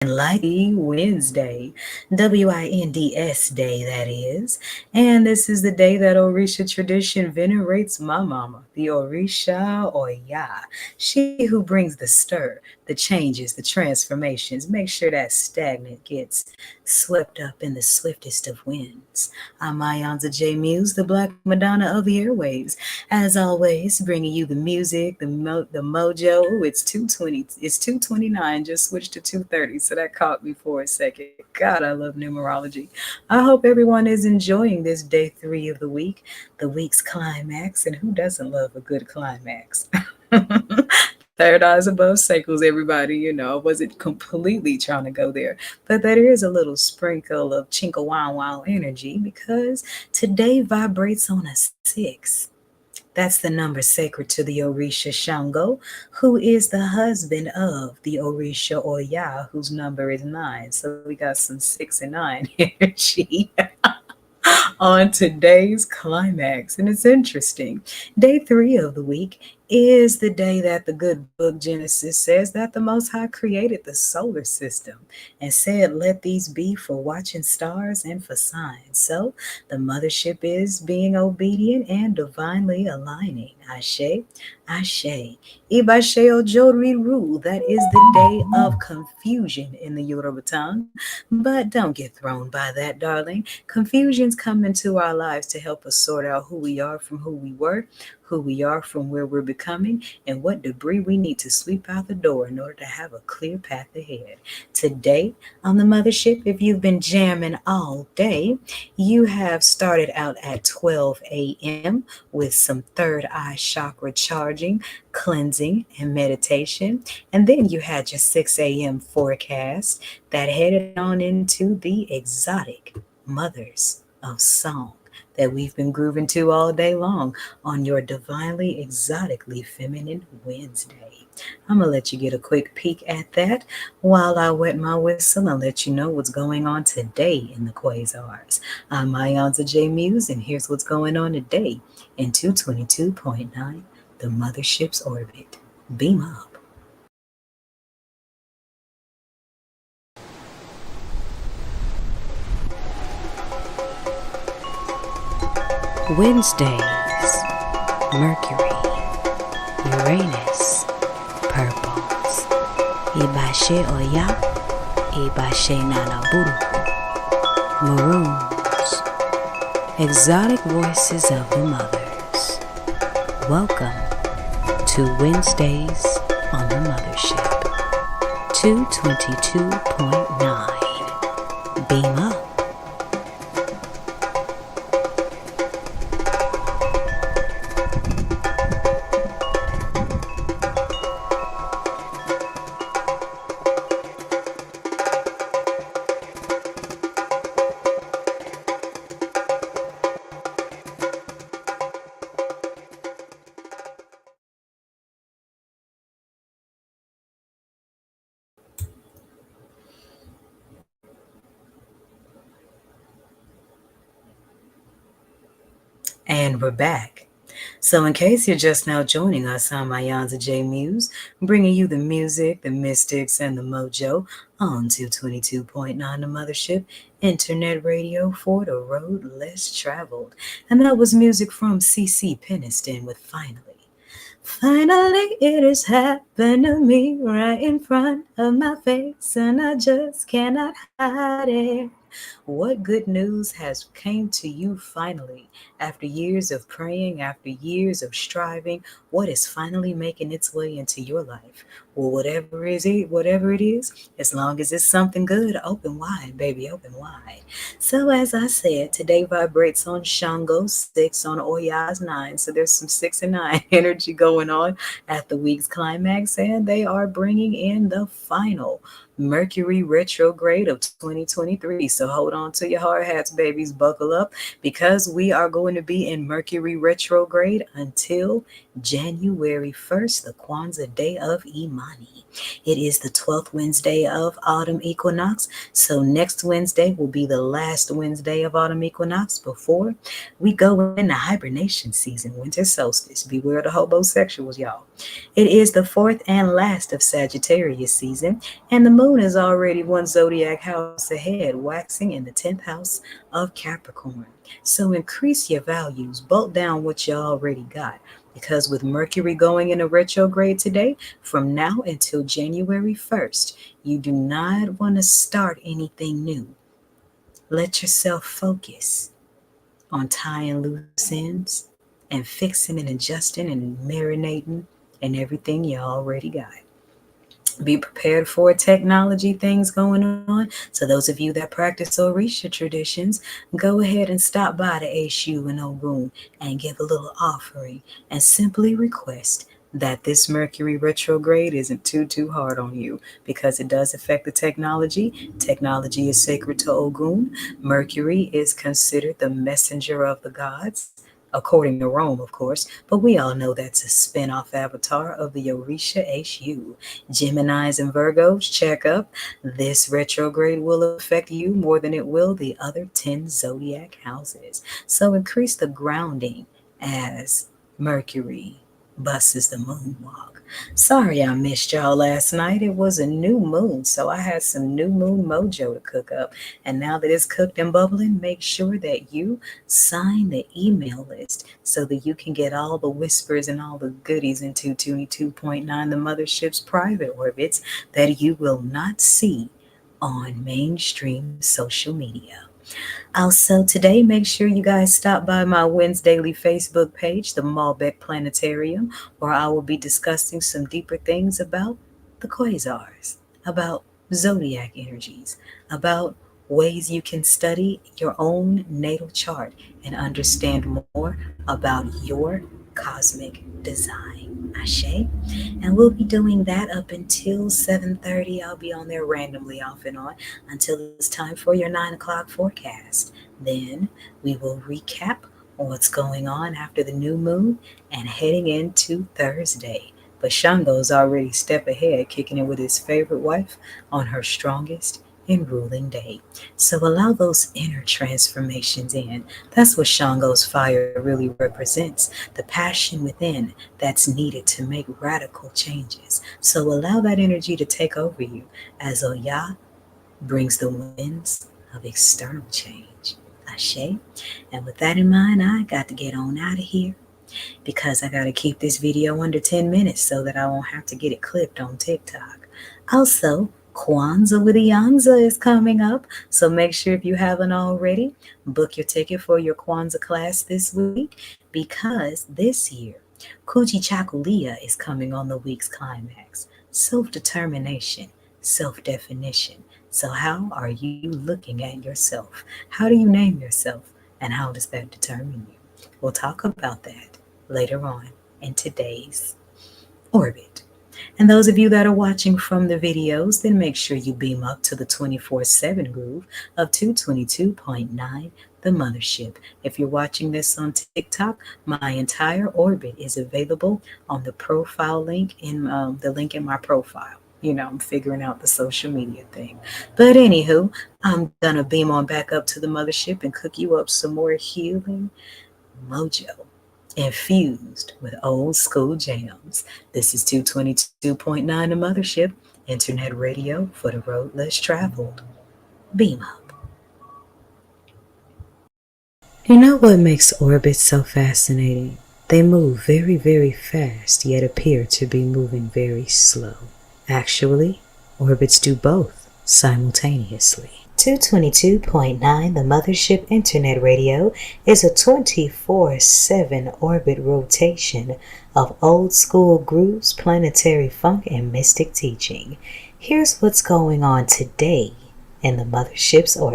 Lucky Wednesday, WINDS day, that is. And this is the day that Orisha tradition venerates my mama, the Orisha Oya. She who brings the stir, the changes, the transformations. Make sure that stagnant gets swept up in the swiftest of winds. I'm Ayanza J. Muse, the Black Madonna of the airwaves. As always, bringing you the music, the mojo. Ooh, it's 2:20. It's 2:29. Just switched to 2:30, so that caught me for a second. God, I love numerology. I hope everyone is enjoying this day 3 of the week, the week's climax, and who doesn't love a good climax? Third eyes above cycles, everybody. I wasn't completely trying to go there, but there is a little sprinkle of chinka wow wow energy because today vibrates on a 6. That's the number sacred to the Orisha Shango, who is the husband of the Orisha Oya, whose number is 9. So we got some 6 and 9 energy on today's climax. And it's interesting. Day 3 of the week is the day that the good book Genesis says that the Most High created the solar system and said, let these be for watching stars and for signs. So the mothership is being obedient and divinely aligning. Ashe, Ashe. Ibashe Ojori Ru. That is the day of confusion in the Yoruba tongue. But don't get thrown by that, darling. Confusions come into our lives to help us sort out who we are from who we were, who we are from where we're becoming, and what debris we need to sweep out the door in order to have a clear path ahead. Today on the mothership, if you've been jamming all day, you have started out at 12 a.m. with some third eye chakra charging, cleansing, and meditation. And then you had your 6 a.m. forecast that headed on into the exotic mothers of song that we've been grooving to all day long on your divinely exotically feminine Wednesday. I'm going to let you get a quick peek at that while I wet my whistle and let you know what's going on today in the quasars. I'm Mayonza J. Muse, and here's what's going on today in 222.9, the mothership's orbit. Beam up. Wednesdays, Mercury, Uranus, purples, Ibashe Oya, Ibashe Nanaburuku, maroons, exotic voices of the mothers. Welcome to Wednesdays on the Mothership, 222.9. Beam up. And we're back. So, in case you're just now joining us, I'm Ayanza J. Muse, bringing you the music, the mystics, and the mojo on 222.9 The Mothership, internet radio for the road less traveled. And that was music from C.C. Peniston with Finally. Finally, it has happened to me right in front of my face, and I just cannot hide it. What good news has came to you finally? After years of praying, after years of striving, what is finally making its way into your life? Well, whatever it is, as long as it's something good, open wide, baby, open wide. So as I said, today vibrates on Shango 6 on Oya's 9. So there's some 6 and 9 energy going on at the week's climax, and they are bringing in the final Mercury Retrograde of 2023. So hold on to your hard hats, babies, buckle up, because we are going to be in Mercury Retrograde until January 1st, the Kwanzaa day of Imani. It is the 12th Wednesday of autumn equinox. So next Wednesday will be the last Wednesday of autumn equinox before we go into hibernation season, winter solstice. Beware the hobosexuals, y'all. It is the fourth and last of Sagittarius season, and the moon moon is already one zodiac house ahead, waxing in the 10th house of Capricorn. So increase your values, bulk down what you already got. Because with Mercury going in a retrograde today, from now until January 1st, you do not want to start anything new. Let yourself focus on tying loose ends and fixing and adjusting and marinating and everything you already got. Be prepared for technology things going on. So those of you that practice Orisha traditions, go ahead and stop by the Eshu and Ogun and give a little offering and simply request that this Mercury retrograde isn't too hard on you, because it does affect the technology. Technology is sacred to Ogun. Mercury is considered the messenger of the gods, according to Rome, of course, but we all know that's a spin-off avatar of the Orisha Eshu. Geminis and Virgos, check up. This retrograde will affect you more than it will the other 10 zodiac houses. So increase the grounding as Mercury busts the moonwalk. Sorry I missed y'all last night. It was a new moon, so I had some new moon mojo to cook up. And now that it's cooked and bubbling, make sure that you sign the email list so that you can get all the whispers and all the goodies in 222.9, the Mothership's private orbits that you will not see on mainstream social media. Also, today, make sure you guys stop by my Windsdaily Facebook page, the Malbec Planetarium, where I will be discussing some deeper things about the quasars, about zodiac energies, about ways you can study your own natal chart and understand more about your cosmic design. Ashe? And we'll be doing that up until 7:30. I'll be on there randomly off and on until it's time for your 9 o'clock forecast. Then we will recap on what's going on after the new moon and heading into Thursday. But Shango's already a step ahead, kicking it with his favorite wife on her strongest and ruling day. So allow those inner transformations in. That's what Shango's fire really represents, the passion within that's needed to make radical changes. So allow that energy to take over you as Oya brings the winds of external change. Ashe. And with that in mind, I got to get on out of here, because I got to keep this video under 10 minutes so that I won't have to get it clipped on TikTok. Also, Kwanzaa with Iyanza is coming up, so make sure, if you haven't already, book your ticket for your Kwanzaa class this week, because this year, Kujichakulia is coming on the week's climax. Self-determination, self-definition. So how are you looking at yourself? How do you name yourself? And how does that determine you? We'll talk about that later on in today's orbit. And those of you that are watching from the videos, then make sure you beam up to the 24/7 groove of 222.9, the Mothership. If you're watching this on TikTok, my entire orbit is available on the profile link in the link in my profile. You know, I'm figuring out the social media thing. But anywho, I'm gonna beam on back up to the Mothership and cook you up some more healing mojo infused with old school jams. This is 222.9, the Mothership, internet radio for the road less traveled. Beam up. You know what makes orbits so fascinating? They move very fast, yet appear to be moving very slow. Actually, orbits do both simultaneously. 222.9, the Mothership Internet Radio, is a 24/7 orbit rotation of old school grooves, planetary funk, and mystic teaching. Here's what's going on today in the Mothership's orbit.